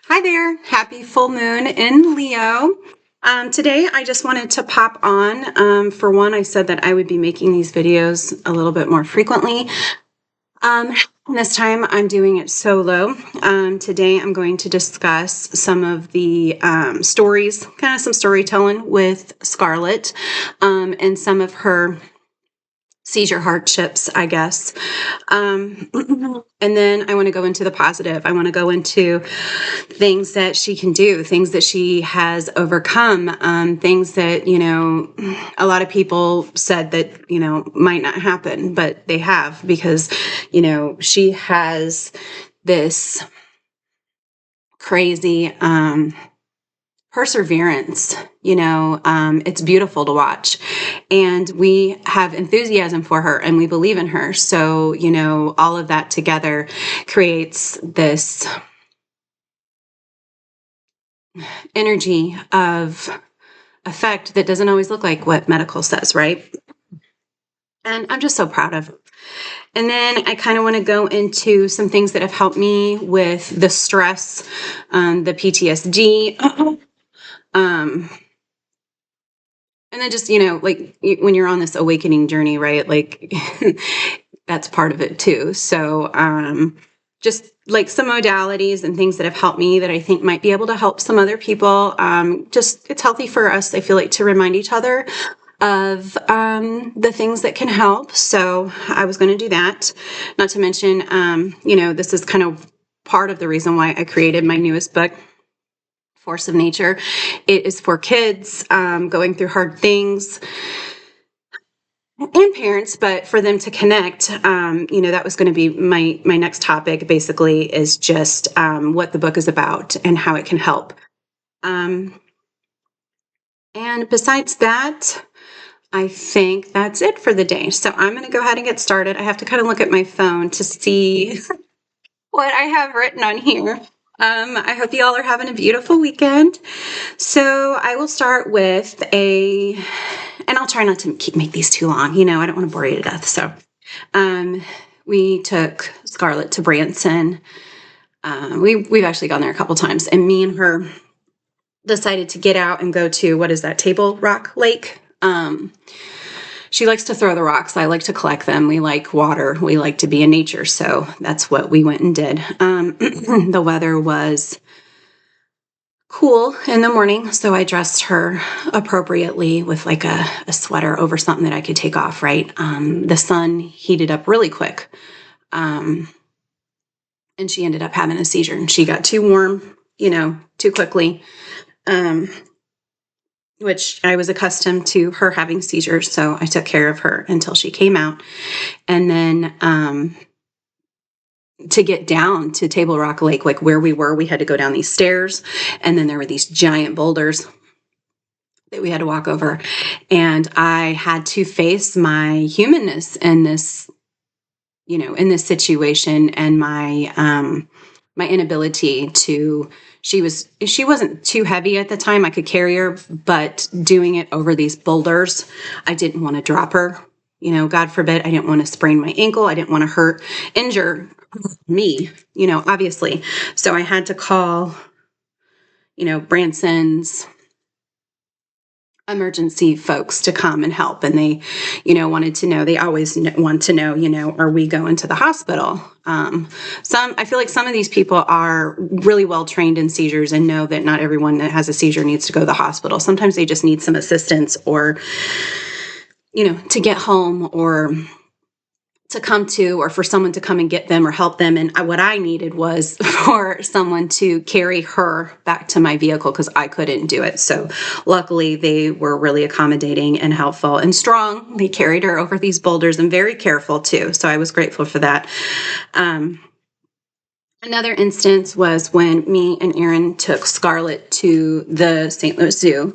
Hi there. Happy full moon in Leo. Today, I just wanted to pop on. For one, I said that I would be making these videos a little bit more frequently. Um, this time, I'm doing it solo. Today, I'm going to discuss some of the stories, kind of some storytelling with Scarlett, and some of her seizure hardships, I guess. Um, and then I want to go into the positive. I want to go into things that she can do, things that she has overcome, things that, a lot of people said that, might not happen, but they have because, she has this crazy, perseverance. It's beautiful to watch, and we have enthusiasm for her and we believe in her. So, all of that together creates this energy of effect that doesn't always look like what medical says, right? And I'm just so proud of her. And then I kind of want to go into some things that have helped me with the stress, the PTSD, and then just, like when you're on this awakening journey, right? Like that's part of it too. So, just like some modalities and things that have helped me that I think might be able to help some other people. Just it's healthy for us, I feel like, to remind each other of the things that can help. So I was going to do that. Not to mention, this is kind of part of the reason why I created my newest book, Force of Nature. It is for kids going through hard things, and parents, but for them to connect. That was going to be my next topic. Basically, is just what the book is about and how it can help. And besides that, I think that's it for the day. So I'm going to go ahead and get started. I have to kind of look at my phone to see what I have written on here. I hope you all are having a beautiful weekend. So I will start with and I'll try not to make these too long. I don't want to bore you to death. So we took Scarlett to Branson. We've actually gone there a couple times, and me and her decided to get out and go to, what is that, Table Rock Lake. She likes to throw the rocks. I like to collect them. We like water. We like to be in nature. So that's what we went and did. The weather was cool in the morning, so I dressed her appropriately with like a sweater over something that I could take off, right? The sun heated up really quick. And she ended up having a seizure, and she got too warm, too quickly. Which I was accustomed to her having seizures, so I took care of her until she came out. And then to get down to Table Rock Lake, like where we were, we had to go down these stairs, and then there were these giant boulders that we had to walk over. And I had to face my humanness in this, in this situation, and my inability to. She wasn't too heavy at the time. I could carry her, but doing it over these boulders, I didn't want to drop her. God forbid, I didn't want to sprain my ankle. I didn't want to injure me, obviously. So I had to call, Branson's emergency folks to come and help. And they, wanted to know, they always want to know, are we going to the hospital? I feel like some of these people are really well trained in seizures and know that not everyone that has a seizure needs to go to the hospital. Sometimes they just need some assistance, or, to get home, or to come to, or for someone to come and get them or help them. And what I needed was for someone to carry her back to my vehicle, because I couldn't do it. So luckily they were really accommodating and helpful and strong. They carried her over these boulders, and very careful too. So I was grateful for that. Another instance was when me and Aaron took Scarlett to the St. Louis Zoo.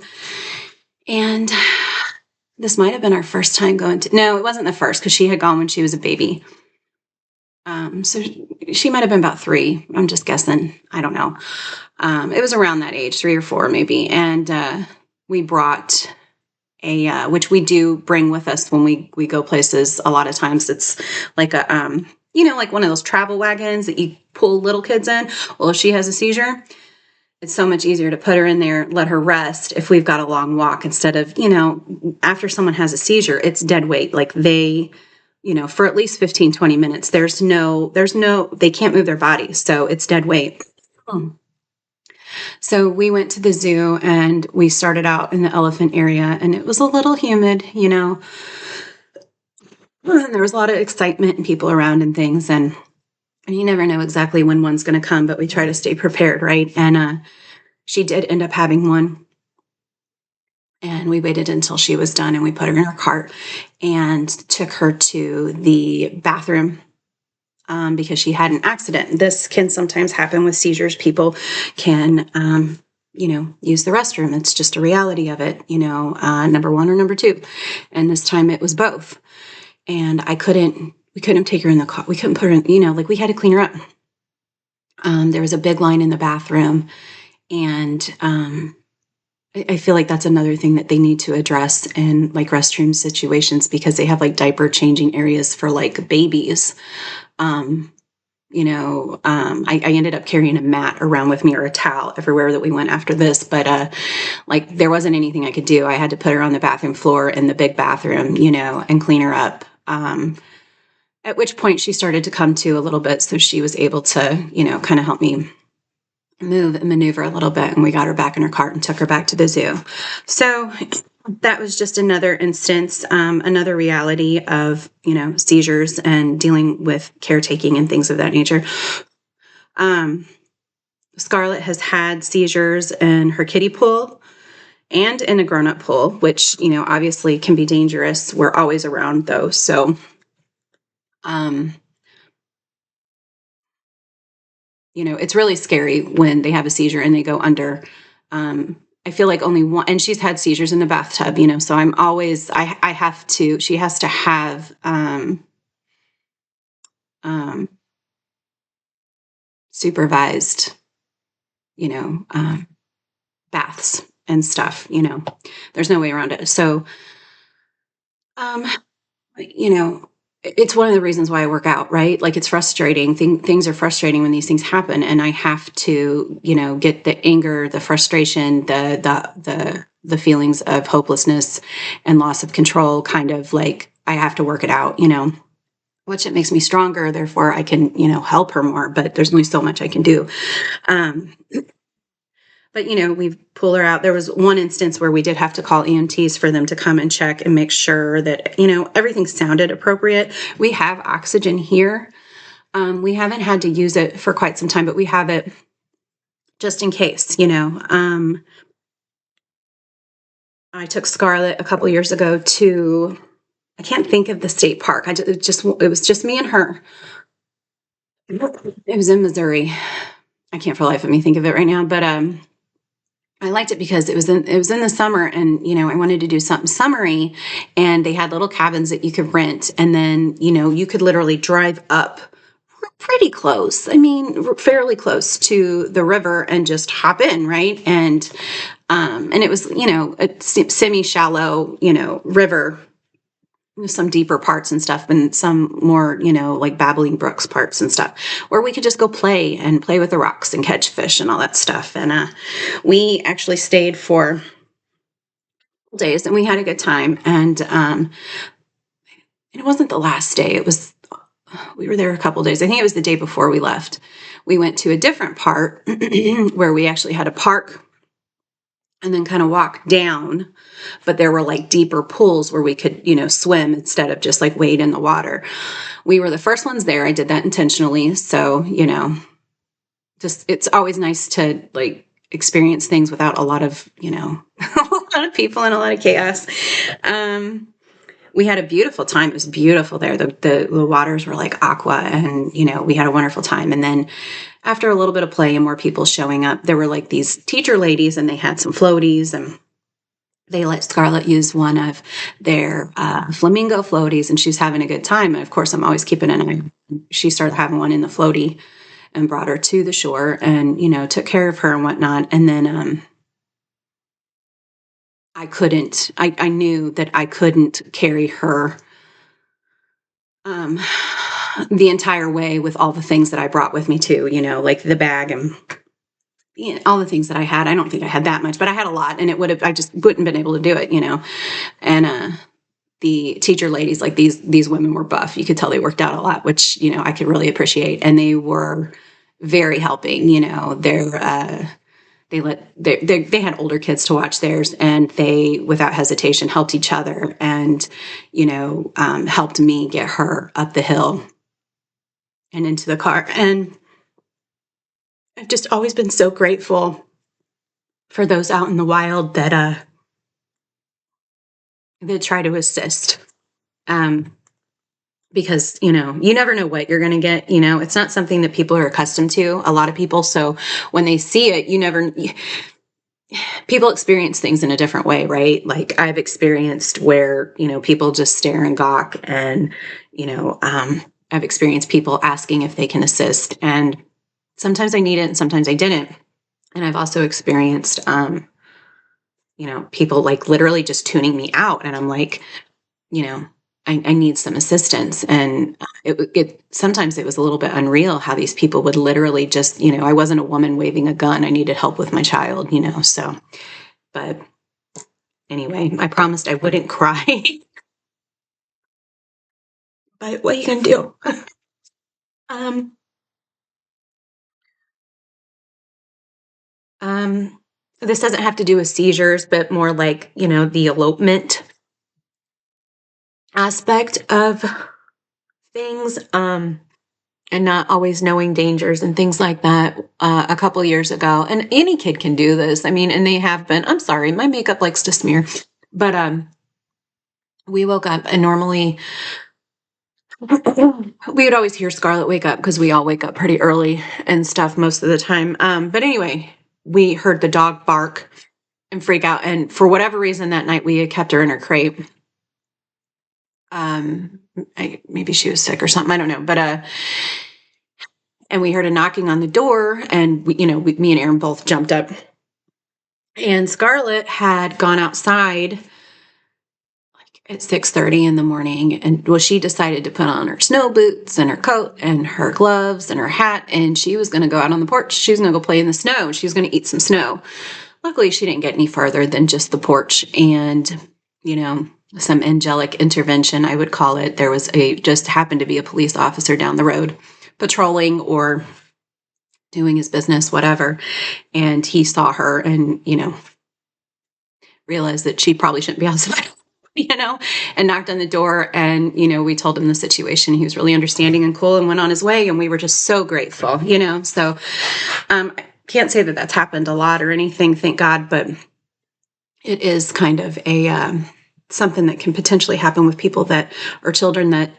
And this might have been our first time going to, no, it wasn't the first, because she had gone when she was a baby. So she might have been about 3. I'm just guessing. I don't know. It was around that age, 3 or 4 maybe. And we brought which we do bring with us when we go places. A lot of times it's like like one of those travel wagons that you pull little kids in. Well, if she has a seizure, it's so much easier to put her in there, let her rest if we've got a long walk instead of, after someone has a seizure, it's dead weight. Like for at least 15, 20 minutes, they can't move their bodies. So it's dead weight. So we went to the zoo and we started out in the elephant area, and it was a little humid, and there was a lot of excitement and people around and things. And you never know exactly when one's going to come, but we try to stay prepared, right? And she did end up having one. And we waited until she was done and we put her in her cart and took her to the bathroom because she had an accident. This can sometimes happen with seizures. People can, use the restroom. It's just a reality of it, number one or number two. And this time it was both. And we couldn't take her in the car. We couldn't put her in, we had to clean her up. There was a big line in the bathroom, and I feel like that's another thing that they need to address in like restroom situations, because they have like diaper changing areas for like babies. I ended up carrying a mat around with me, or a towel, everywhere that we went after this. But there wasn't anything I could do. I had to put her on the bathroom floor in the big bathroom, and clean her up. At which point she started to come to a little bit. So she was able to, kind of help me move and maneuver a little bit. And we got her back in her cart and took her back to the zoo. So that was just another instance, another reality of, seizures and dealing with caretaking and things of that nature. Scarlett has had seizures in her kiddie pool and in a grown-up pool, which, obviously can be dangerous. We're always around those. So, it's really scary when they have a seizure and they go under. I feel like only one, and she's had seizures in the bathtub, so I'm always, she has to have, supervised, baths and stuff, there's no way around it. So, you know, it's one of the reasons why I work out, right? Like, it's frustrating. Things are frustrating when these things happen, and I have to, get the anger, the frustration, the feelings of hopelessness and loss of control. Kind of like I have to work it out, which it makes me stronger. Therefore, I can, help her more. But there's only so much I can do. But, we pull her out. There was one instance where we did have to call EMTs for them to come and check and make sure that, everything sounded appropriate. We have oxygen here. We haven't had to use it for quite some time, but we have it just in case, I took Scarlett a couple years ago to, I can't think of the state park. It was just me and her. It was in Missouri. I can't for the life of me think of it right now, but, I liked it because it was in the summer, and I wanted to do something summery, and they had little cabins that you could rent, and then you could literally drive up pretty close. I mean, fairly close to the river and just hop in, right? And it was a semi-shallow river. Some deeper parts and stuff, and some more, like Babbling Brooks parts and stuff, where we could just go play with the rocks and catch fish and all that stuff. And we actually stayed for days, and we had a good time. And it wasn't the last day. We were there a couple days. I think it was the day before we left. We went to a different part where we actually had a park, and then kind of walk down, but there were like deeper pools where we could, swim instead of just like wade in the water. We were the first ones there. I did that intentionally. So, just, it's always nice to like experience things without a lot of, a lot of people and a lot of chaos. We had a beautiful time. It was beautiful there. The waters were like aqua, and, we had a wonderful time. And then after a little bit of play and more people showing up, there were like these teacher ladies, and they had some floaties, and they let Scarlett use one of their flamingo floaties, and she's having a good time. And of course, I'm always keeping an eye. She started having one in the floaty and brought her to the shore, and, took care of her and whatnot. And then, I knew that I couldn't carry her the entire way with all the things that I brought with me too, like the bag and all the things that I had. I don't think I had that much, but I had a lot, and I just wouldn't been able to do it, and, the teacher ladies, like these women were buff. You could tell they worked out a lot, which, I could really appreciate. And they were very helping, they had older kids to watch theirs, and they, without hesitation, helped each other and, helped me get her up the hill and into the car. And I've just always been so grateful for those out in the wild that try to assist. Because, you never know what you're going to get. It's not something that people are accustomed to, a lot of people. So when they see it, people experience things in a different way, right? Like I've experienced where, people just stare and gawk, and, I've experienced people asking if they can assist, and sometimes I need it and sometimes I didn't. And I've also experienced, people like literally just tuning me out, and I'm like, I need some assistance. And sometimes it was a little bit unreal how these people would literally just, I wasn't a woman waving a gun. I needed help with my child, so, but anyway, I promised I wouldn't cry, but what are you going to do? um, this doesn't have to do with seizures, but more like, the elopement aspect of things. And not always knowing dangers and things like that a couple years ago. And any kid can do this. I mean, and they have been. I'm sorry, my makeup likes to smear. But we woke up, and normally we would always hear Scarlett wake up because we all wake up pretty early and stuff most of the time. But anyway, we heard the dog bark and freak out. And for whatever reason that night, we had kept her in her crate. Maybe she was sick or something. I don't know. But and we heard a knocking on the door, and me and Aaron both jumped up. And Scarlett had gone outside like at 6:30 in the morning, and she decided to put on her snow boots and her coat and her gloves and her hat, and she was going to go out on the porch. She was going to go play in the snow. She was going to eat some snow. Luckily, she didn't get any farther than just the porch, and some angelic intervention, I would call it. There was just happened to be a police officer down the road patrolling or doing his business, whatever. And he saw her and, realized that she probably shouldn't be outside, and knocked on the door. And, we told him the situation. He was really understanding and cool and went on his way. And we were just so grateful, So I can't say that that's happened a lot or anything, thank God, but it is kind of a something that can potentially happen with people that are children that,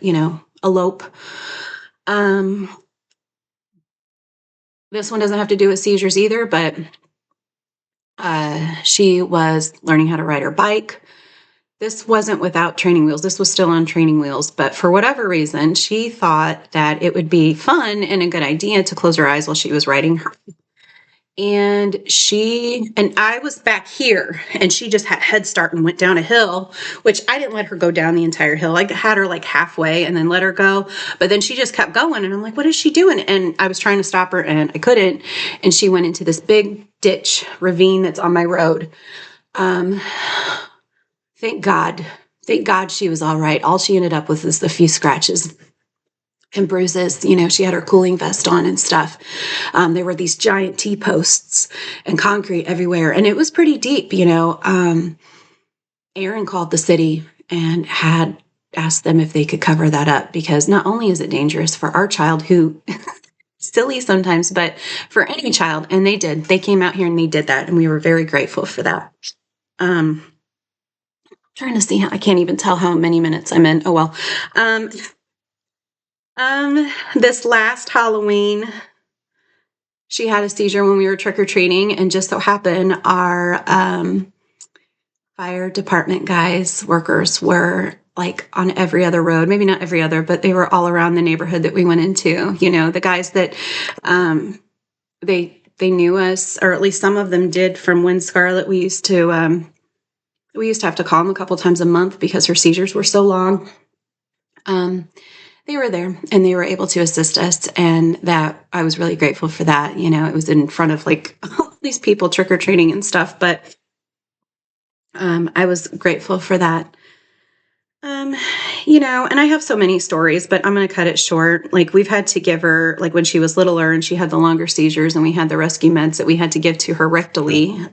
elope. This one doesn't have to do with seizures either, but she was learning how to ride her bike. This wasn't without training wheels. This was still on training wheels. But for whatever reason, she thought that it would be fun and a good idea to close her eyes while she was riding her. And I was back here, and she just had head start and went down a hill, which I didn't let her go down the entire hill. I had her like halfway and then let her go. But then she just kept going, and I'm like, what is she doing? And I was trying to stop her, and I couldn't. And she went into this big ditch ravine that's on my road. Thank God she was all right. All she ended up with is a few scratches and bruises. She had her cooling vest on and stuff. There were these giant T-posts and concrete everywhere, and it was pretty deep. Aaron called the city and had asked them if they could cover that up, because not only is it dangerous for our child, who silly sometimes, but for any child. And they did. They came out here and they did that, and we were very grateful for that. Trying to see how I can't even tell how many minutes I'm in. Oh well. This last Halloween, she had a seizure when we were trick-or-treating, and just so happened our fire department workers were like on every other road, maybe not every other, but they were all around the neighborhood that we went into. The guys that they knew us, or at least some of them did, from when Scarlett, we used to have to call them a couple times a month because her seizures were so long. they were there and they were able to assist us. And that I was really grateful for that. It was in front of like all these people trick or treating and stuff, but I was grateful for that. Um, and I have so many stories, but I'm going to cut it short. Like we've had to give her, like when she was littler and she had the longer seizures and we had the rescue meds that we had to give to her rectally.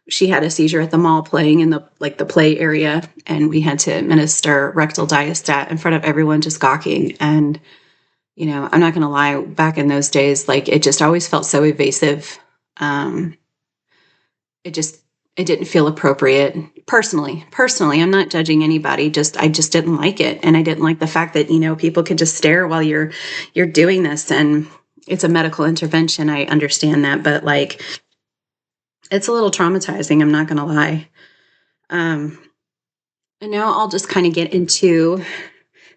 She had a seizure at the mall playing in the play area, and we had to administer rectal diastat in front of everyone just gawking. And, I'm not going to lie, back in those days, like it just always felt so evasive. Um, it just, it didn't feel appropriate personally. I'm not judging anybody. I just didn't like it. And I didn't like the fact that, people could just stare while you're doing this, and it's a medical intervention. I understand that, but like, it's a little traumatizing. I'm not going to lie. And now I'll just kind of get into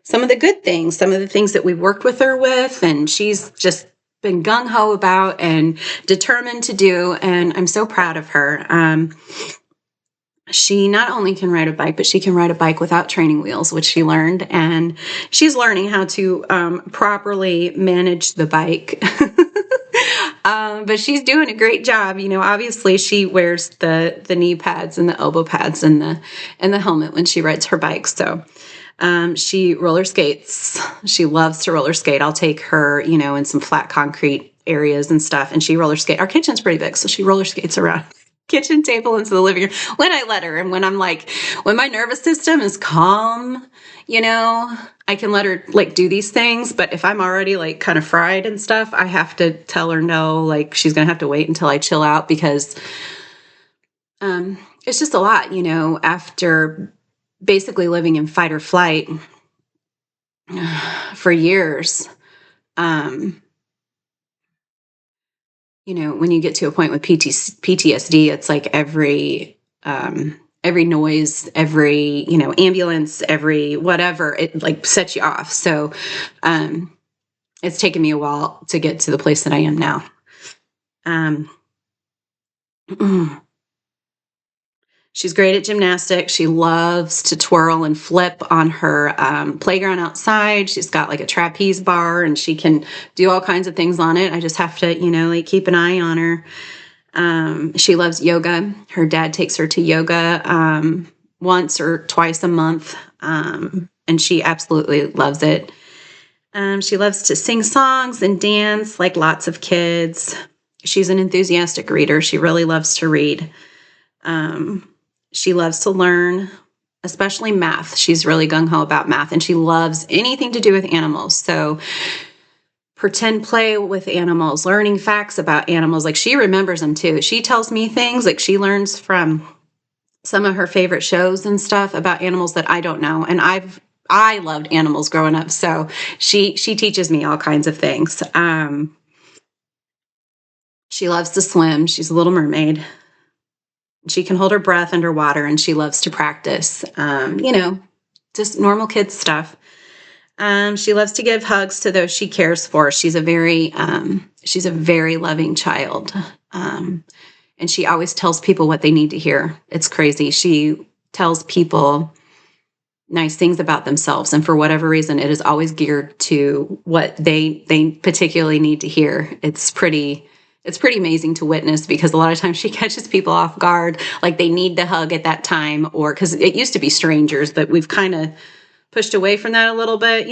some of the good things, some of the things that we've worked with her with, and she's just been gung-ho about and determined to do, and I'm so proud of her. She not only can ride a bike, but she can ride a bike without training wheels, which she learned, and she's learning how to properly manage the bike. But she's doing a great job. Obviously she wears the knee pads and the elbow pads and the helmet when she rides her bike. So she roller skates. She loves to roller skate. I'll take her, in some flat concrete areas and stuff, and she roller skate. Our kitchen's pretty big, so she roller skates around kitchen table into the living room when I let her. And when my nervous system is calm, I can let her like do these things. But if I'm already like kind of fried and stuff, I have to tell her no, like she's going to have to wait until I chill out, because it's just a lot, after basically living in fight or flight for years. When you get to a point with PTSD, it's like every noise, every, ambulance, every whatever, it like sets you off. So it's taken me a while to get to the place that I am now. She's great at gymnastics. She loves to twirl and flip on her playground outside. She's got like a trapeze bar, and she can do all kinds of things on it. I just have to, like keep an eye on her. She loves yoga. Her dad takes her to yoga once or twice a month, and she absolutely loves it. She loves to sing songs and dance like lots of kids. She's an enthusiastic reader. She really loves to read. She loves to learn, especially math. She's really gung-ho about math, and she loves anything to do with animals. So pretend play with animals, learning facts about animals. Like she remembers them too. She tells me things like she learns from some of her favorite shows and stuff about animals that I don't know. And I loved animals growing up. So she teaches me all kinds of things. She loves to swim. She's a little mermaid. She can hold her breath underwater, and she loves to practice, just normal kid stuff. She loves to give hugs to those she cares for. She's a very loving child. And she always tells people what they need to hear. It's crazy. She tells people nice things about themselves. And for whatever reason, it is always geared to what they particularly need to hear. It's pretty amazing to witness, because a lot of times she catches people off guard, like they need the hug at that time, or because it used to be strangers, but we've kind of pushed away from that a little bit,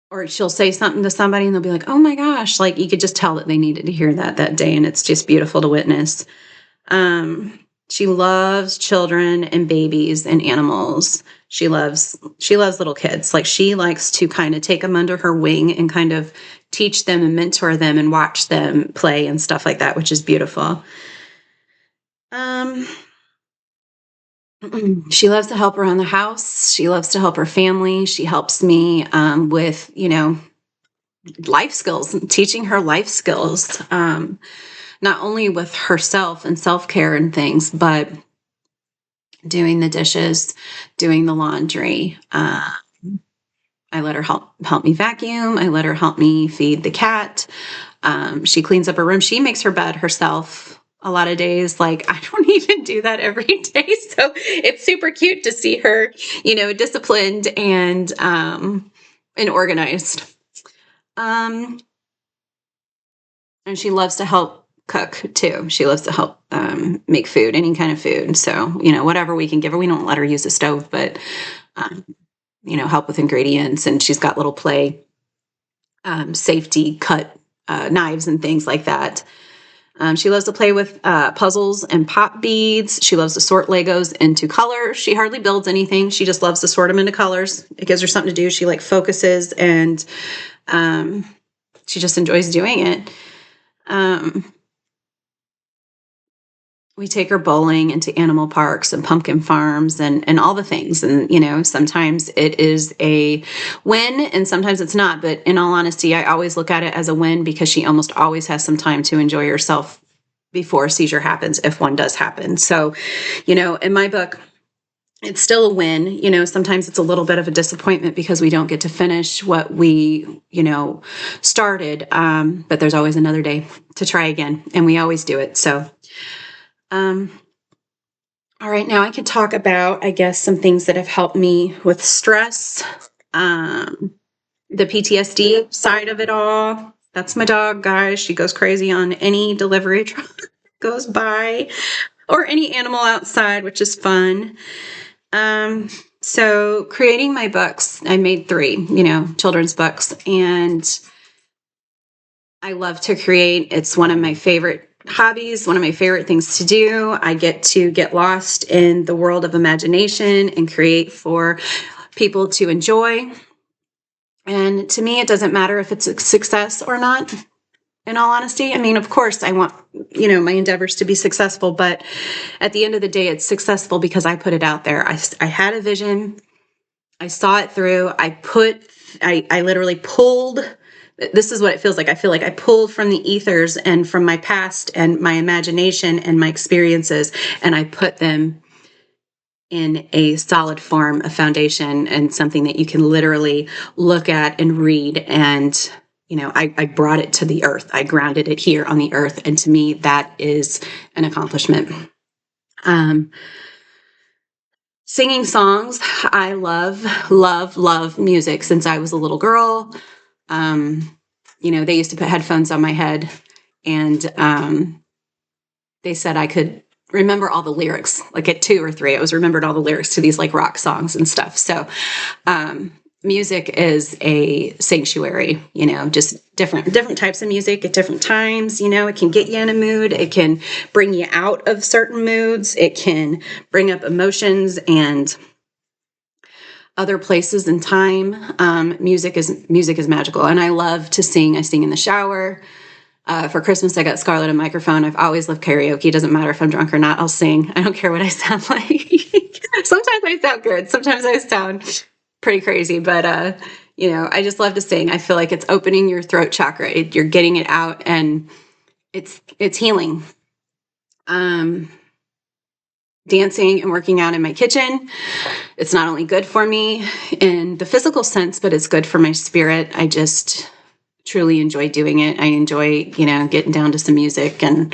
or she'll say something to somebody and they'll be like, oh my gosh, like you could just tell that they needed to hear that day. And it's just beautiful to witness. She loves children and babies and animals. She loves little kids. Like she likes to kind of take them under her wing and kind of teach them and mentor them and watch them play and stuff like that, which is beautiful. She loves to help around the house. She loves to help her family. She helps me with, life skills, teaching her life skills, not only with herself and self-care and things, but doing the dishes, doing the laundry. I let her help me vacuum. I let her help me feed the cat. She cleans up her room. She makes her bed herself a lot of days. Like, I don't even do that every day. So it's super cute to see her, disciplined and organized. And she loves to help cook too. She loves to help make food, any kind of food. So, whatever we can give her. We don't let her use a stove, but, help with ingredients. And she's got little play safety cut knives and things like that. She loves to play with puzzles and pop beads. She loves to sort Legos into colors. She hardly builds anything. She just loves to sort them into colors. It gives her something to do. She focuses, and she just enjoys doing it. We take her bowling and to animal parks and pumpkin farms and all the things. And, sometimes it is a win and sometimes it's not. But in all honesty, I always look at it as a win because she almost always has some time to enjoy herself before a seizure happens, if one does happen. So, in my book, it's still a win. Sometimes it's a little bit of a disappointment because we don't get to finish what we, started. But there's always another day to try again. And we always do it. So, all right, now I can talk about, I guess, some things that have helped me with stress, the PTSD side of it all. That's my dog, guys. She goes crazy on any delivery truck goes by or any animal outside, which is fun. So creating my books, I made 3, children's books, and I love to create. It's one of my favorite hobbies, one of my favorite things to do. I get to get lost in the world of imagination and create for people to enjoy. And to me, it doesn't matter if it's a success or not, in all honesty. I mean, of course, I want, my endeavors to be successful, but at the end of the day, it's successful because I put it out there. I had a vision. I saw it through. I literally pulled. This is what it feels like. I feel like I pulled from the ethers and from my past and my imagination and my experiences, and I put them in a solid form, a foundation, and something that you can literally look at and read. And, I brought it to the earth. I grounded it here on the earth. And to me, that is an accomplishment. Singing songs. I love music since I was a little girl. They used to put headphones on my head, and they said I could remember all the lyrics. Like at 2 or 3, I was remembered all the lyrics to these rock songs and stuff. So music is a sanctuary, just different types of music at different times. It can get you in a mood. It can bring you out of certain moods. It can bring up emotions and other places in time. Music is magical, and I love to sing. I sing in the shower. For Christmas, I got Scarlett a microphone. I've always loved karaoke. It doesn't matter if I'm drunk or not. I'll sing. I don't care what I sound like. Sometimes I sound good. Sometimes I sound pretty crazy, but I just love to sing. I feel like it's opening your throat chakra. You're getting it out, and it's healing. Dancing and working out in my kitchen. It's not only good for me in the physical sense, but it's good for my spirit. I just truly enjoy doing it. I enjoy, getting down to some music and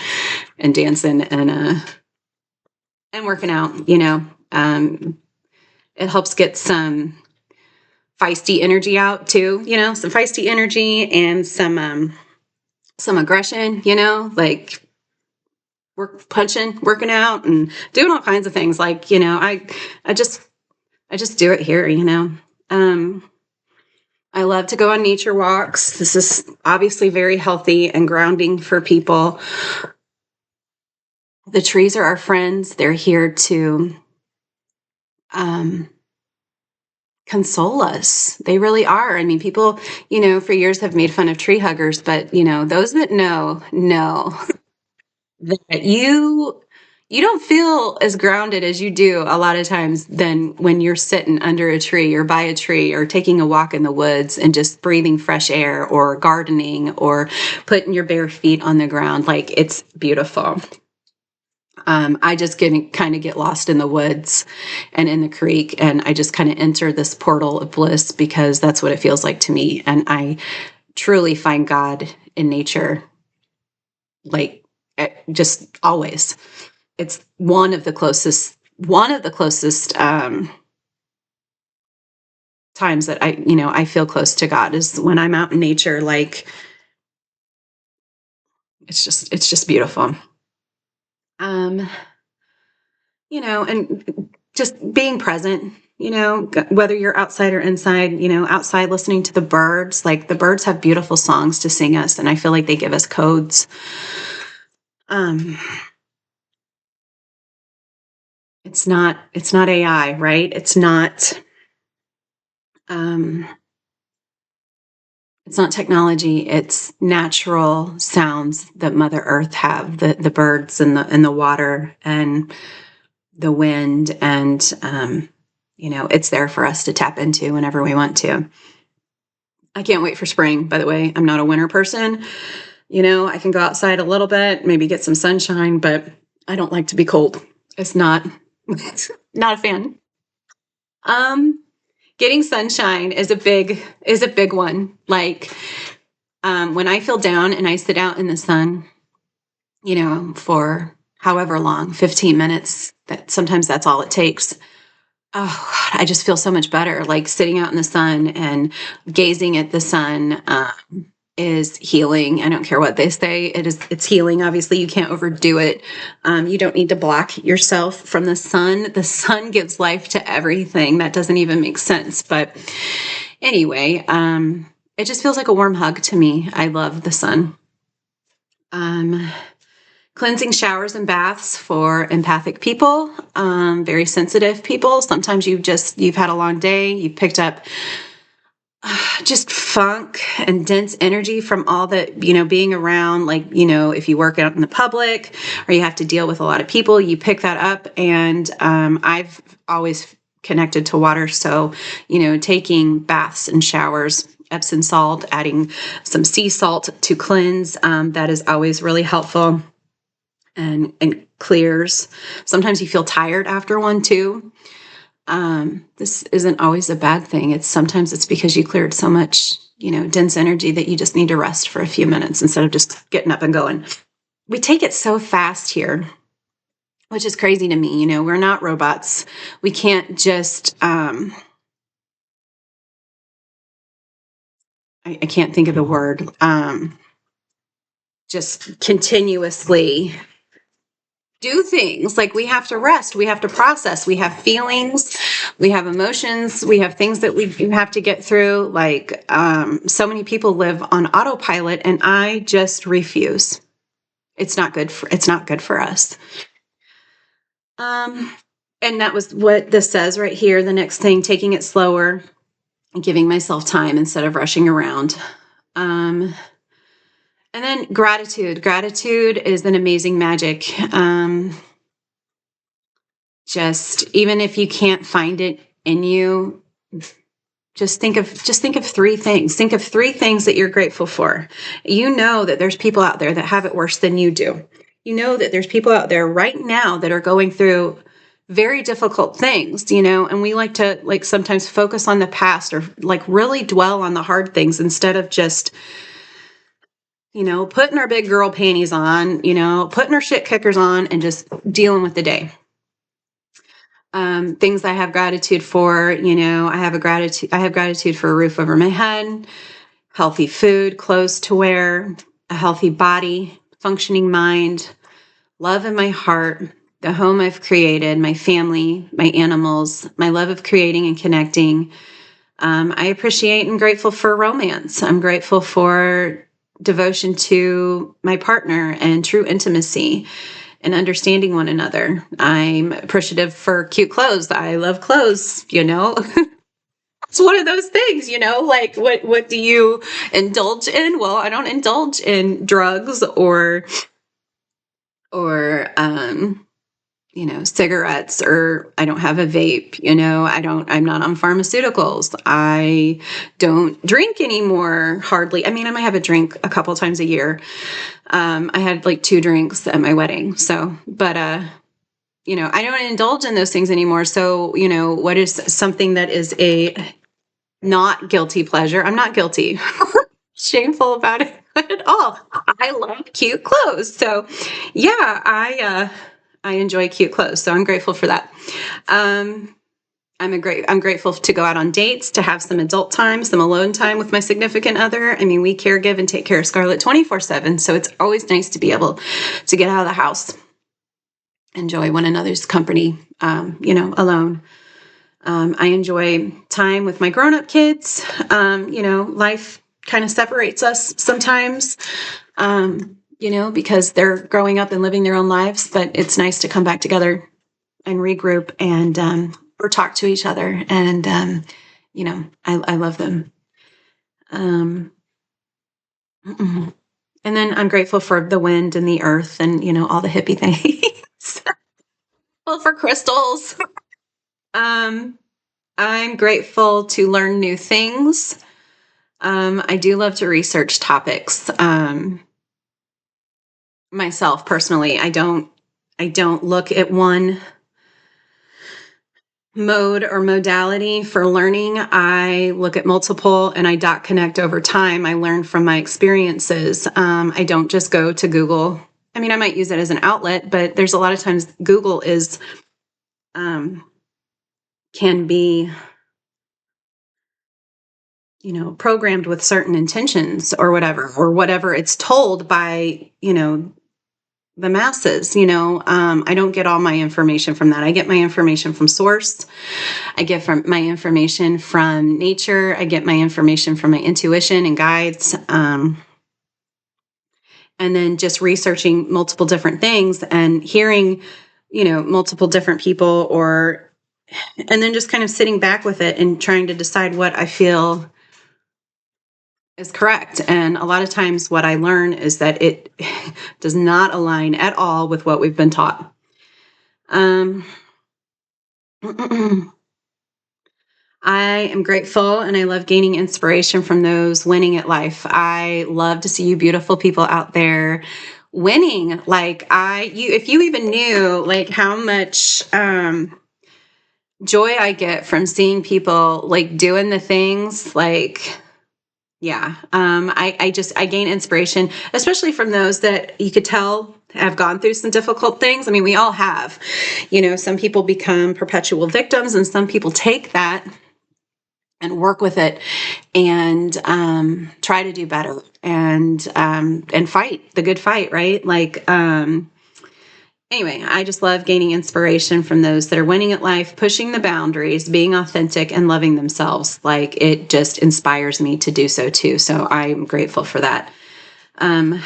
dancing and working out. It helps get some feisty energy out too. Some feisty energy and some aggression. Working out and doing all kinds of things. I just do it here. I love to go on nature walks. This is obviously very healthy and grounding for people. The trees are our friends. They're here to console us. They really are. I mean, people, for years have made fun of tree huggers, but, those that know that you don't feel as grounded as you do a lot of times than when you're sitting under a tree or by a tree or taking a walk in the woods and just breathing fresh air or gardening or putting your bare feet on the ground. It's beautiful. I just kind of get lost in the woods and in the creek, and I just kind of enter this portal of bliss because that's what it feels like to me. And I truly find God in nature, just always. It's one of the closest times that I feel close to God is when I'm out in nature. Like, it's just beautiful. Um, and just being present, whether you're outside or inside, outside listening to the birds. Like, the birds have beautiful songs to sing us, and I feel like they give us codes. Um, it's not AI, right? Um, it's not technology. It's natural sounds that Mother Earth have, the birds and the water and the wind, and it's there for us to tap into whenever we want to. I can't wait for spring, by the way. I'm not a winter person. I can go outside a little bit, maybe get some sunshine, but I don't like to be cold. It's not not a fan. Um Getting sunshine is a big one. Like, when I feel down and I sit out in the sun, for however long, 15 minutes, sometimes that's all it takes. Oh God, I just feel so much better. Like, sitting out in the sun and gazing at the sun is healing. I don't care what they say. It's healing. Obviously, you can't overdo it. You don't need to block yourself from the sun. The sun gives life to everything. That doesn't even make sense. But anyway, it just feels like a warm hug to me. I love the sun. Cleansing showers and baths for empathic people, very sensitive people. Sometimes you've had a long day, you've picked up just funk and dense energy from all that, being around. Like, if you work out in the public or you have to deal with a lot of people, you pick that up. And I've always connected to water. So, taking baths and showers, Epsom salt, adding some sea salt to cleanse, that is always really helpful. And clears. Sometimes you feel tired after one too. This isn't always a bad thing. Sometimes it's because you cleared so much, dense energy that you just need to rest for a few minutes instead of just getting up and going. We take it so fast here, which is crazy to me. We're not robots. We can't just, I can't think of the word, just continuously do things. Like, we have to rest, we have to process, we have feelings, we have emotions, we have things that we have to get through. Like, so many people live on autopilot, and I just refuse. It's not good for us. And that was what this says right here. The next thing, taking it slower and giving myself time instead of rushing around. And then gratitude. Gratitude is an amazing magic. Just, even if you can't find it in you, just think of 3 things. Think of 3 things that you're grateful for. That there's people out there that have it worse than you do. That there's people out there right now that are going through very difficult things, and we like to sometimes focus on the past, or really dwell on the hard things instead of just putting our big girl panties on, putting our shit kickers on and just dealing with the day. Things I have gratitude for, I have gratitude for a roof over my head, healthy food, clothes to wear, a healthy body, functioning mind, love in my heart, the home I've created, my family, my animals, my love of creating and connecting. I appreciate and grateful for romance. I'm grateful for devotion to my partner and true intimacy and understanding one another. I'm appreciative for cute clothes. I love clothes, It's one of those things, like, what do you indulge in? Well, I don't indulge in drugs or cigarettes, or I don't have a vape, I'm not on pharmaceuticals. I don't drink anymore, hardly. I mean, I might have a drink a couple times a year. I had 2 drinks at my wedding. So, but, I don't indulge in those things anymore. So, what is something that is a not guilty pleasure? I'm not guilty, shameful about it at all. I love cute clothes. So yeah, I enjoy cute clothes. So I'm grateful for that. Um, I'm grateful to go out on dates, to have some adult time, some alone time with my significant other. I mean, we caregive and take care of Scarlett 24/7, so it's always nice to be able to get out of the house, enjoy one another's company, alone. I enjoy time with my grown-up kids. Life kind of separates us sometimes, because they're growing up and living their own lives, but it's nice to come back together and regroup and or talk to each other. And I love them. Um, and then I'm grateful for the wind and the earth and all the hippie things. Well, for crystals. Um, I'm grateful to learn new things. I do love to research topics. Myself personally, I don't look at one mode or modality for learning. I look at multiple and I dot connect over time. I learn from my experiences. I don't just go to Google. I mean, I might use it as an outlet, but there's a lot of times Google is can be programmed with certain intentions or whatever it's told by the masses. I don't get all my information from that. I get my information from source. I get from my information from nature. I get my information from my intuition and guides. And then just researching multiple different things and hearing, multiple different people and then just kind of sitting back with it and trying to decide what I feel is correct. And a lot of times what I learn is that it does not align at all with what we've been taught. I am grateful and I love gaining inspiration from those winning at life. I love to see you beautiful people out there winning. If you even knew like how much joy I get from seeing people like doing the things like, yeah. I gain inspiration, especially from those that you could tell have gone through some difficult things. I mean, we all have, some people become perpetual victims and some people take that and work with it and try to do better and fight the good fight, right? Anyway, I just love gaining inspiration from those that are winning at life, pushing the boundaries, being authentic and loving themselves. Like it just inspires me to do so too. So I'm grateful for that. I'm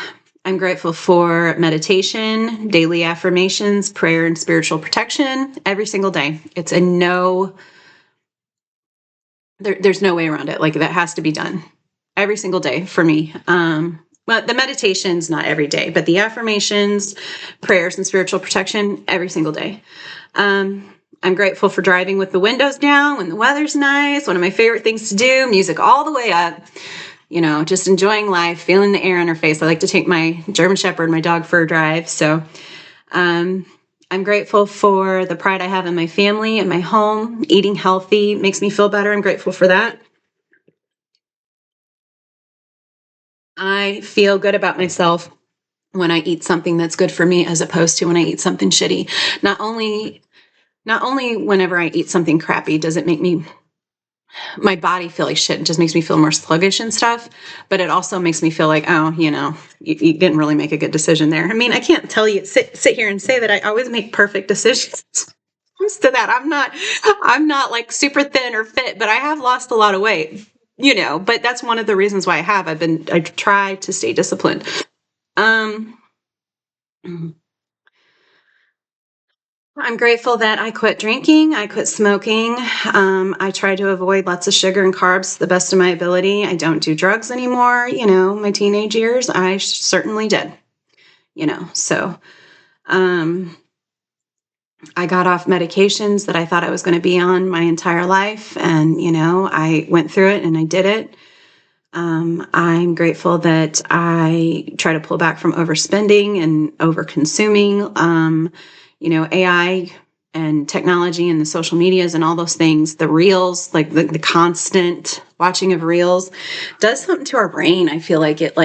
grateful for meditation, daily affirmations, prayer, and spiritual protection every single day. It's there's no way around it. Like that has to be done every single day for me. But the meditation's not every day, but the affirmations, prayers, and spiritual protection every single day. I'm grateful for driving with the windows down when the weather's nice. One of my favorite things to do, music all the way up, just enjoying life, feeling the air on her face. I like to take my German Shepherd, my dog, for a drive. So, I'm grateful for the pride I have in my family and my home. Eating healthy makes me feel better. I'm grateful for that. I feel good about myself when I eat something that's good for me as opposed to when I eat something shitty. Not only whenever I eat something crappy does it make my body feel like shit. It just makes me feel more sluggish and stuff. But it also makes me feel like, oh, you didn't really make a good decision there. I mean, I can't tell you, sit here and say that I always make perfect decisions. Comes to that, I'm not like super thin or fit, but I have lost a lot of weight, but that's one of the reasons why I try to stay disciplined. I'm grateful that I quit drinking. I quit smoking. I try to avoid lots of sugar and carbs to the best of my ability. I don't do drugs anymore. My teenage years, I certainly did, so, I got off medications that I thought I was going to be on my entire life. And, I went through it and I did it. I'm grateful that I try to pull back from overspending and over consuming. AI and technology and the social medias and all those things, the reels, like the constant watching of reels does something to our brain. I feel like it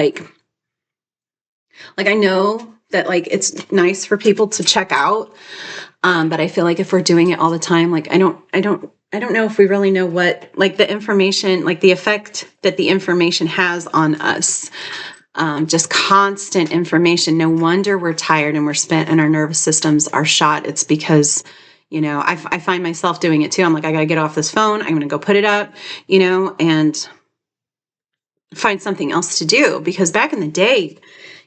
Like, I know that like it's nice for people to check out, but I feel like if we're doing it all the time, like I don't know if we really know what, like, the information, like the effect that the information has on us. Just constant information. No wonder we're tired and we're spent and our nervous systems are shot. It's because, I find myself doing it too. I'm like, I got to get off this phone. I'm going to go put it up, and find something else to do, because back in the day,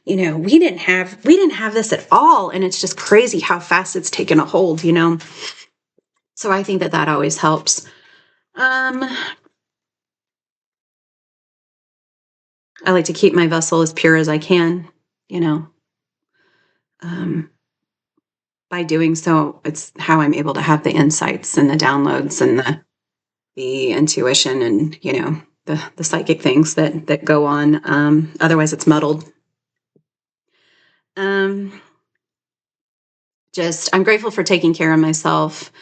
we didn't have this at all. And it's just crazy how fast it's taken a hold. So I think that always helps. Um, I like to keep my vessel as pure as I can, you know. Um, by doing so, it's how I'm able to have the insights and the downloads and the intuition and, the psychic things that go on. Otherwise it's muddled. Um, I'm grateful for taking care of myself,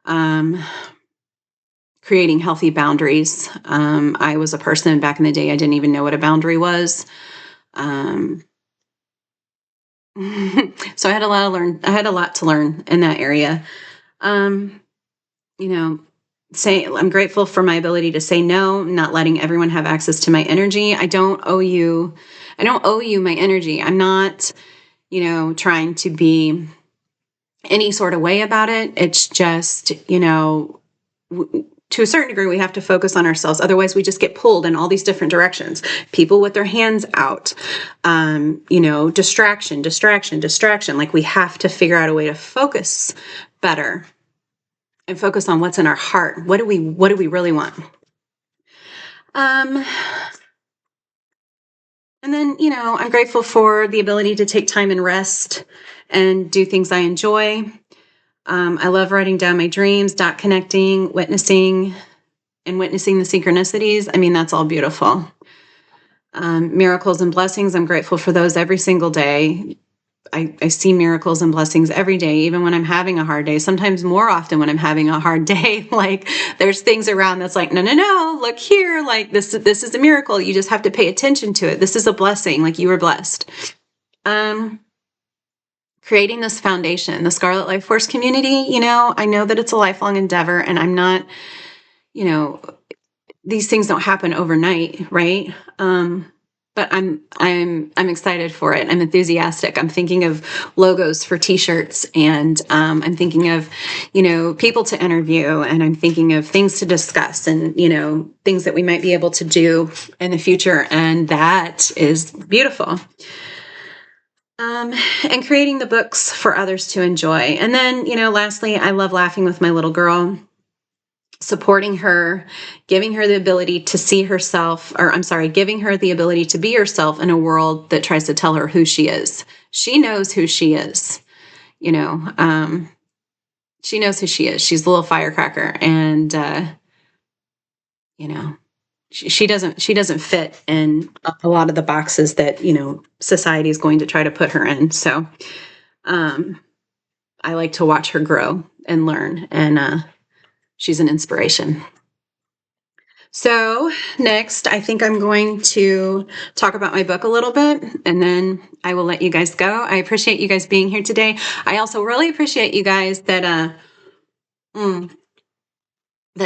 um, creating healthy boundaries. I was a person back in the day, I didn't even know what a boundary was. Um, so I had a lot to learn in that area. Um, you know, I'm grateful for my ability to say no, not letting everyone have access to my energy. I don't owe you my energy. I'm not, trying to be any sort of way about it. It's just, to a certain degree, we have to focus on ourselves. Otherwise, we just get pulled in all these different directions. People with their hands out, distraction. Like, we have to figure out a way to focus better and focus on what's in our heart. What do we really want? And then, I'm grateful for the ability to take time and rest and do things I enjoy. I love writing down my dreams, dot connecting, witnessing the synchronicities. I mean, that's all beautiful. Miracles and blessings. I'm grateful for those every single day. I see miracles and blessings every day, even when I'm having a hard day, sometimes more often when I'm having a hard day. Like, there's things around that's like, no, look here. Like, this is a miracle. You just have to pay attention to it. This is a blessing. Like, you were blessed. Creating this foundation, the Scarlet Life Force community, I know that it's a lifelong endeavor, and I'm not, these things don't happen overnight, right? But I'm excited for it. I'm enthusiastic. I'm thinking of logos for t-shirts, and I'm thinking of, people to interview, and I'm thinking of things to discuss, and, things that we might be able to do in the future. And that is beautiful. And creating the books for others to enjoy. And then, lastly, I love laughing with my little girl, supporting her, giving her the ability to see herself, giving her the ability to be herself in a world that tries to tell her who she is. She knows who she is, she knows who she is. She's a little firecracker, and, she doesn't fit in a lot of the boxes that, society is going to try to put her in. So, I like to watch her grow and learn, and, she's an inspiration. So next, I think I'm going to talk about my book a little bit, and then I will let you guys go. I appreciate you guys being here today. I also really appreciate you guys that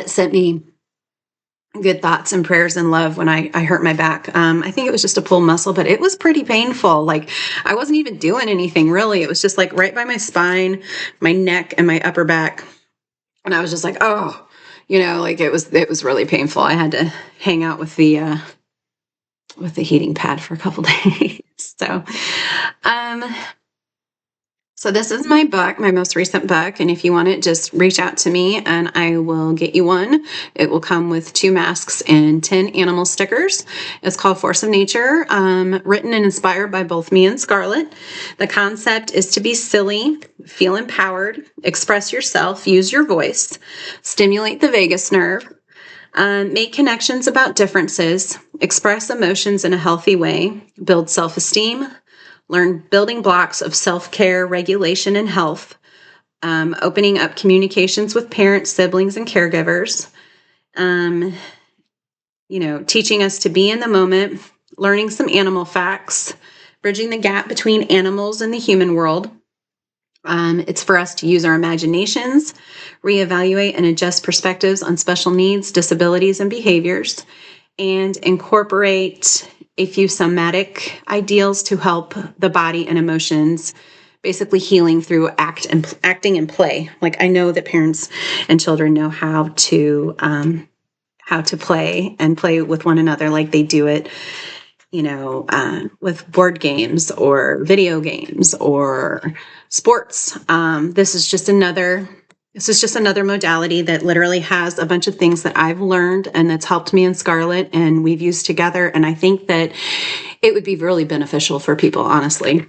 sent me good thoughts and prayers and love when I hurt my back. I think it was just a pulled muscle, but it was pretty painful. Like, I wasn't even doing anything really. It was just like right by my spine, my neck, and my upper back. And I was just like, oh, like it was really painful. I had to hang out with the heating pad for a couple days. So this is my book, my most recent book. And if you want it, just reach out to me and I will get you one. It will come with 2 masks and 10 animal stickers. It's called Force of Nature, written and inspired by both me and Scarlett. The concept is to be silly, feel empowered, express yourself, use your voice, stimulate the vagus nerve, make connections about differences, express emotions in a healthy way, build self-esteem, learn building blocks of self-care, regulation, and health, opening up communications with parents, siblings, and caregivers, teaching us to be in the moment, learning some animal facts, bridging the gap between animals and the human world. It's for us to use our imaginations, reevaluate and adjust perspectives on special needs, disabilities, and behaviors, and incorporate a few somatic ideals to help the body and emotions, basically healing through acting and play. Like, I know that parents and children know how to play and play with one another like they do it, with board games or video games or sports. This is just another modality that literally has a bunch of things that I've learned and that's helped me in Scarlet and we've used together. And I think that it would be really beneficial for people, honestly.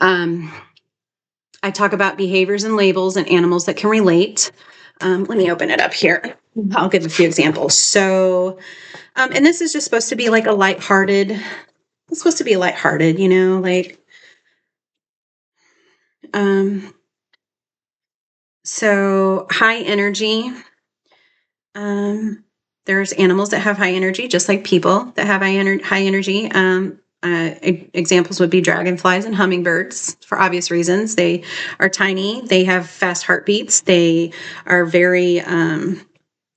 I talk about behaviors and labels and animals that can relate. Let me open it up here. I'll give a few examples. So, and this is just supposed to be like it's supposed to be lighthearted, so high energy. There's animals that have high energy, just like people that have high energy. Examples would be dragonflies and hummingbirds for obvious reasons. They are tiny. They have fast heartbeats. They are very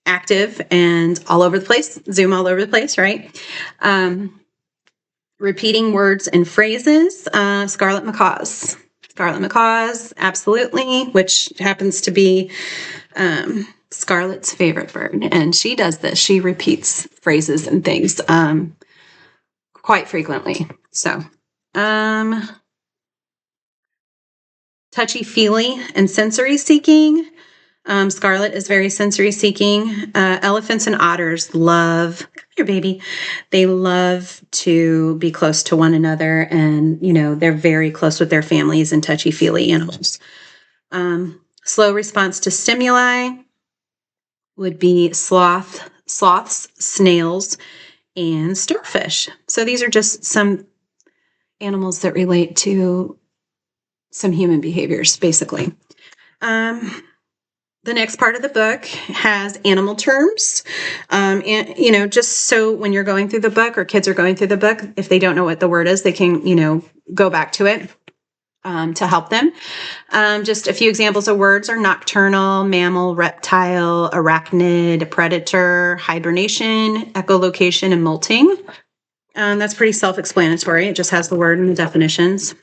active and all over the place, zoom all over the place, right? Repeating words and phrases, scarlet macaws. Scarlet macaws, absolutely, which happens to be Scarlet's favorite bird. And she does this. She repeats phrases and things quite frequently. So, touchy-feely and sensory seeking. Scarlet is very sensory seeking. Elephants and otters come here, baby. They love to be close to one another, and they're very close with their families and touchy-feely animals. Slow response to stimuli would be sloths, snails, and starfish. So these are just some animals that relate to some human behaviors, basically. The next part of the book has animal terms. And, just so when you're going through the book or kids are going through the book, if they don't know what the word is, they can, go back to it to help them. Just a few examples of words are nocturnal, mammal, reptile, arachnid, predator, hibernation, echolocation, and molting. That's pretty self-explanatory. It just has the word and the definitions.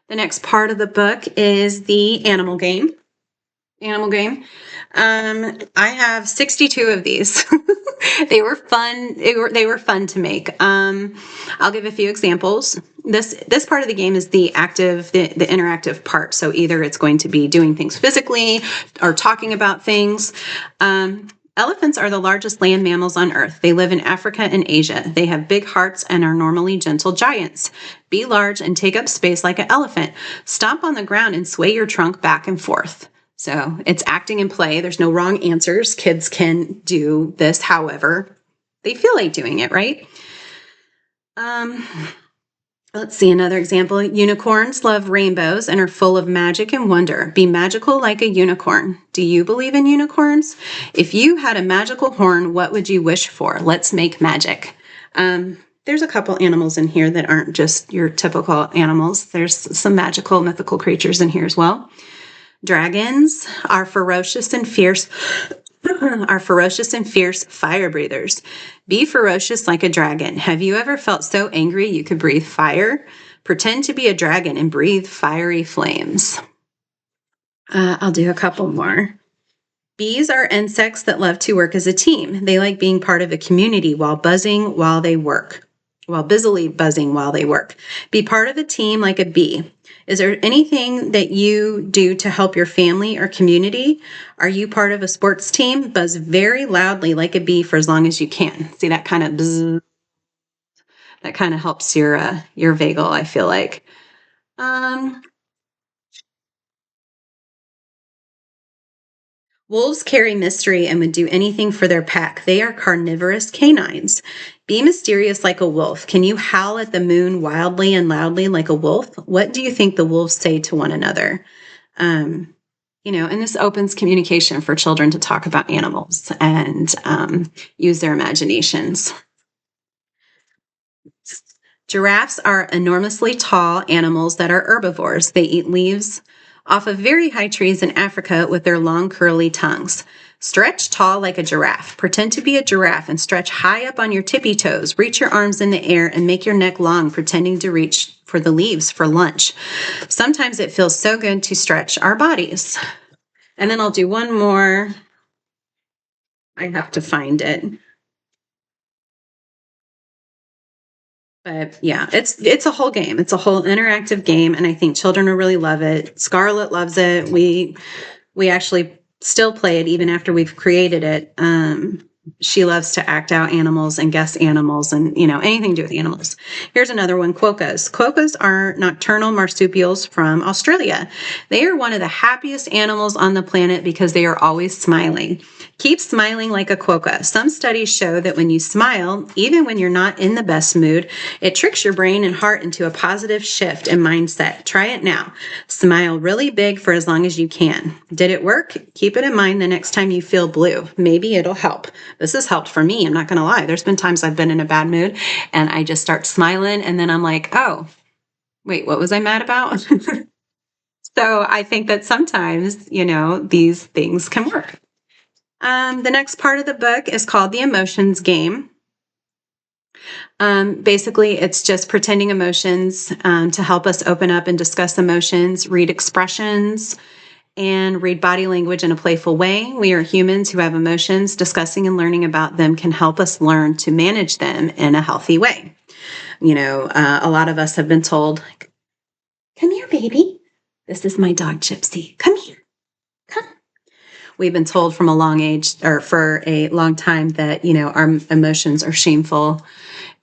The next part of the book is the animal game. I have 62 of these. They were fun. They were fun to make. I'll give a few examples. This part of the game is the interactive part. So either it's going to be doing things physically or talking about things. Elephants are the largest land mammals on Earth. They live in Africa and Asia. They have big hearts and are normally gentle giants. Be large and take up space like an elephant. Stomp on the ground and sway your trunk back and forth. So it's acting and play. There's no wrong answers. Kids can do this however they feel like doing it, right? Let's see another example. Unicorns love rainbows and are full of magic and wonder. Be magical like a unicorn. Do you believe in unicorns? If you had a magical horn, what would you wish for? Let's make magic. There's a couple animals in here that aren't just your typical animals. There's some magical, mythical creatures in here as well. Dragons are ferocious and fierce fire breathers. Be ferocious like a dragon. Have you ever felt so angry you could breathe fire? Pretend to be a dragon and breathe fiery flames. I'll do a couple more. Bees are insects that love to work as a team. They like being part of a community while busily buzzing while they work. Be part of a team like a bee. Is there anything that you do to help your family or community? Are you part of a sports team? Buzz very loudly like a bee for as long as you can. See that kind of buzz? That kind of helps your vagal, I feel like. Wolves carry mystery and would do anything for their pack. They are carnivorous canines. Be mysterious like a wolf. Can you howl at the moon wildly and loudly like a wolf? What do you think the wolves say to one another? And this opens communication for children to talk about animals and use their imaginations. Giraffes are enormously tall animals that are herbivores. They eat leaves off of very high trees in Africa with their long, curly tongues. Stretch tall like a giraffe. Pretend to be a giraffe and stretch high up on your tippy toes. Reach your arms in the air and make your neck long, pretending to reach for the leaves for lunch. Sometimes it feels so good to stretch our bodies. And then I'll do one more. I have to find it. But yeah, it's a whole game. It's a whole interactive game, and I think children will really love it. Scarlett loves it. We actually still play it even after we've created it. She loves to act out animals and guess animals and, anything to do with animals. Here's another one, quokkas. Quokkas are nocturnal marsupials from Australia. They are one of the happiest animals on the planet because they are always smiling. Keep smiling like a quokka. Some studies show that when you smile, even when you're not in the best mood, it tricks your brain and heart into a positive shift in mindset. Try it now. Smile really big for as long as you can. Did it work? Keep it in mind the next time you feel blue. Maybe it'll help. This has helped for me. I'm not going to lie. There's been times I've been in a bad mood and I just start smiling and then I'm like, oh, wait, what was I mad about? So I think that sometimes, these things can work. The next part of the book is called The Emotions Game. Basically, it's just pretending emotions to help us open up and discuss emotions, read expressions, and read body language in a playful way. We are humans who have emotions. Discussing and learning about them can help us learn to manage them in a healthy way. A lot of us have been told, come here, baby. This is my dog, Gypsy. Come here. Come. We've been told from a long age or for a long time that, our emotions are shameful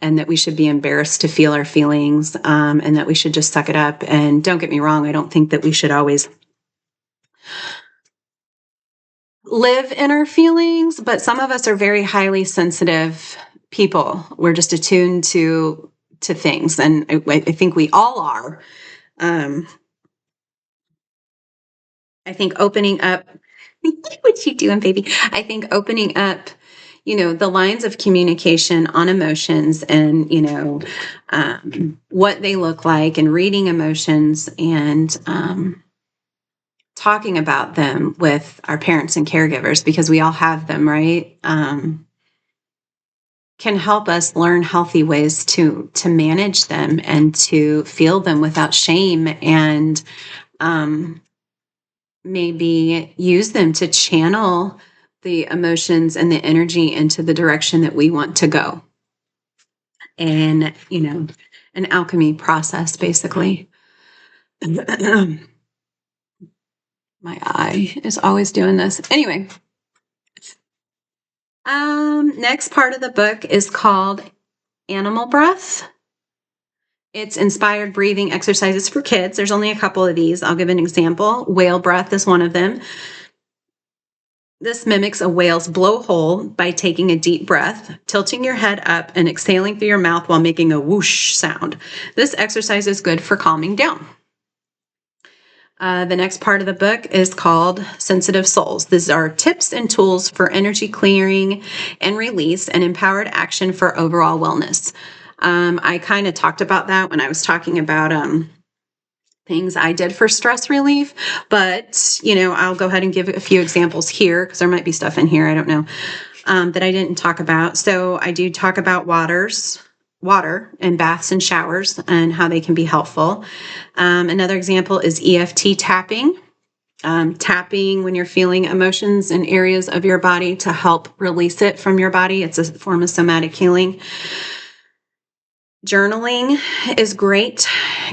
and that we should be embarrassed to feel our feelings and that we should just suck it up. And don't get me wrong, I don't think that we should always live in our feelings, but some of us are very highly sensitive people. We're just attuned to things, and I think we all are. I think opening up, what you doing, baby? I think opening up, the lines of communication on emotions and, what they look like and reading emotions and talking about them with our parents and caregivers, because we all have them, right? Can help us learn healthy ways to manage them and to feel them without shame and maybe use them to channel the emotions and the energy into the direction that we want to go. And, an alchemy process, basically. My eye is always doing this. Anyway, next part of the book is called Animal Breath. It's inspired breathing exercises for kids. There's only a couple of these. I'll give an example. Whale breath is one of them. This mimics a whale's blowhole by taking a deep breath, tilting your head up, and exhaling through your mouth while making a whoosh sound. This exercise is good for calming down. The next part of the book is called Sensitive Souls. These are tips and tools for energy clearing and release and empowered action for overall wellness. I kind of talked about that when I was talking about things I did for stress relief, but I'll go ahead and give a few examples here because there might be stuff in here, I don't know, that I didn't talk about. So I do talk about water and baths and showers and how they can be helpful. Another example is EFT tapping. Tapping when you're feeling emotions in areas of your body to help release it from your body. It's a form of somatic healing. Journaling is great.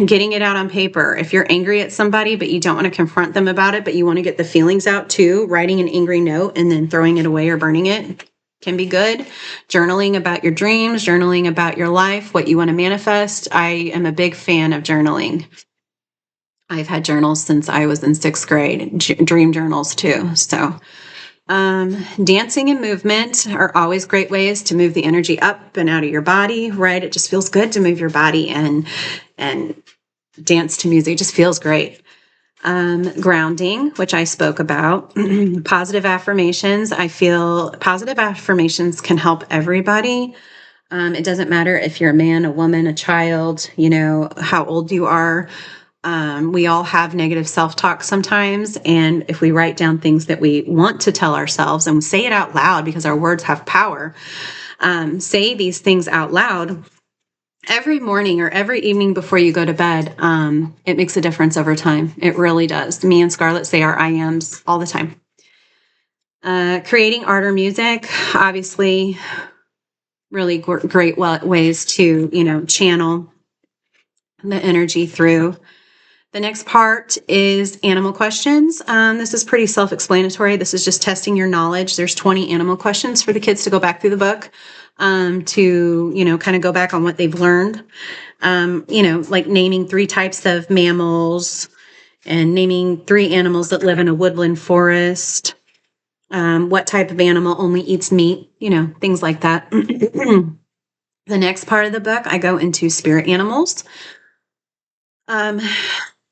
Getting it out on paper. If you're angry at somebody, but you don't want to confront them about it, but you want to get the feelings out too, writing an angry note and then throwing it away or burning it can be good. Journaling about your dreams, journaling about your life, what you want to manifest. I am a big fan of journaling. I've had journals since I was in 6th grade, dream journals too. So dancing and movement are always great ways to move the energy up and out of your body, right? It just feels good to move your body and dance to music. It just feels great. Grounding, which I spoke about. Positive affirmations. I feel positive affirmations can help everybody. It doesn't matter if you're a man, a woman, a child, you know, how old you are. We all have negative self-talk sometimes. And if we write down things that we want to tell ourselves and say it out loud, because our words have power, say these things out loud every morning or every evening before you go to bed. It makes a difference over time. It really does. Me and Scarlett say our I ams all the time. Creating art or music, obviously, really great ways to, you know, channel the energy through. The next part is animal questions. This is pretty self-explanatory. This is just testing your knowledge. There's 20 animal questions for the kids to go back through the book to, you know, kind of go back on what they've learned. You know, like naming 3 types of mammals and naming 3 animals that live in a woodland forest. What type of animal only eats meat, you know, things like that. The next part of the book, I go into spirit animals.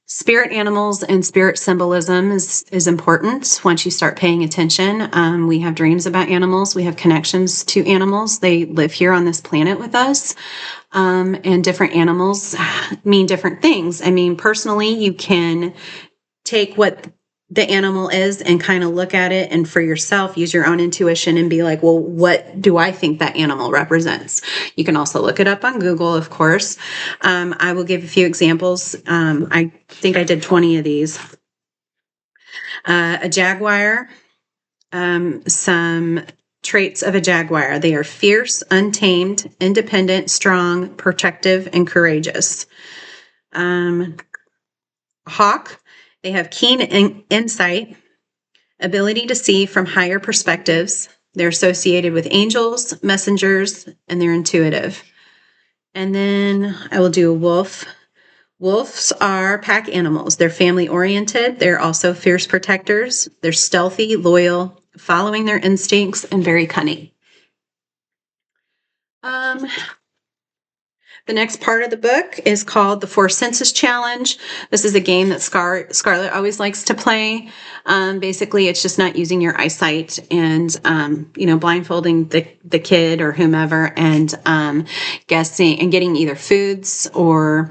Spirit animals and spirit symbolism is important once you start paying attention. We have dreams about animals. We have connections to animals. They live here on this planet with us. And different animals mean different things. I mean, personally, you can take what the animal is and kind of look at it and for yourself use your own intuition and be like, well, what do I think that animal represents? You can also look it up on Google, of course. I will give a few examples. I think I did 20 of these. A jaguar, some traits of a jaguar. They are fierce, untamed, independent, strong, protective, and courageous. Hawk, they have keen insight, ability to see from higher perspectives. They're associated with angels, messengers, and they're intuitive. And then I will do a wolf. Wolves are pack animals. They're family oriented. They're also fierce protectors. They're stealthy, loyal, following their instincts, and very cunning. The next part of the book is called the Four Senses Challenge. This is a game that Scarlett always likes to play. Basically, it's just not using your eyesight and, you know, blindfolding the kid or whomever and guessing and getting either foods or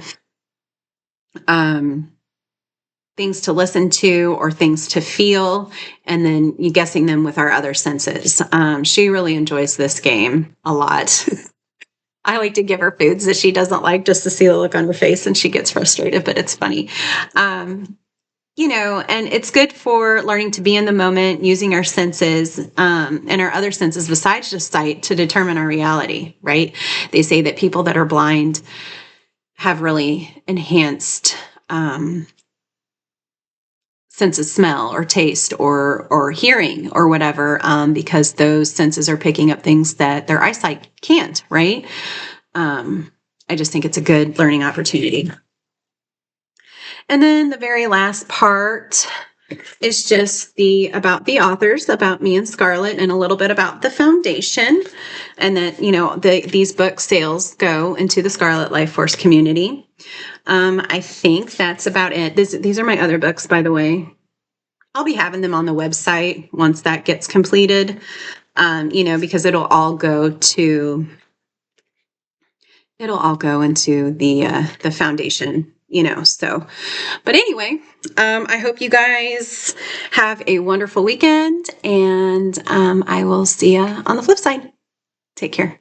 things to listen to or things to feel, and then you guessing them with our other senses. She really enjoys this game a lot. I like to give her foods that she doesn't like just to see the look on her face, and she gets frustrated, but it's funny. You know, and it's good for learning to be in the moment, using our senses and our other senses besides just sight to determine our reality, right? They say that people that are blind have really enhanced sense of smell or taste or hearing or whatever, because those senses are picking up things that their eyesight can't, right? I just think it's a good learning opportunity. And then the very last part is just about the authors, about me and Scarlett, and a little bit about the foundation, and that, you know, these book sales go into the Scarlett Life Force community. I think that's about it. These are my other books, by the way. I'll be having them on the website once that gets completed, you know, because it'll all go into the foundation, you know. So, but anyway, I hope you guys have a wonderful weekend, and I will see you on the flip side. Take care.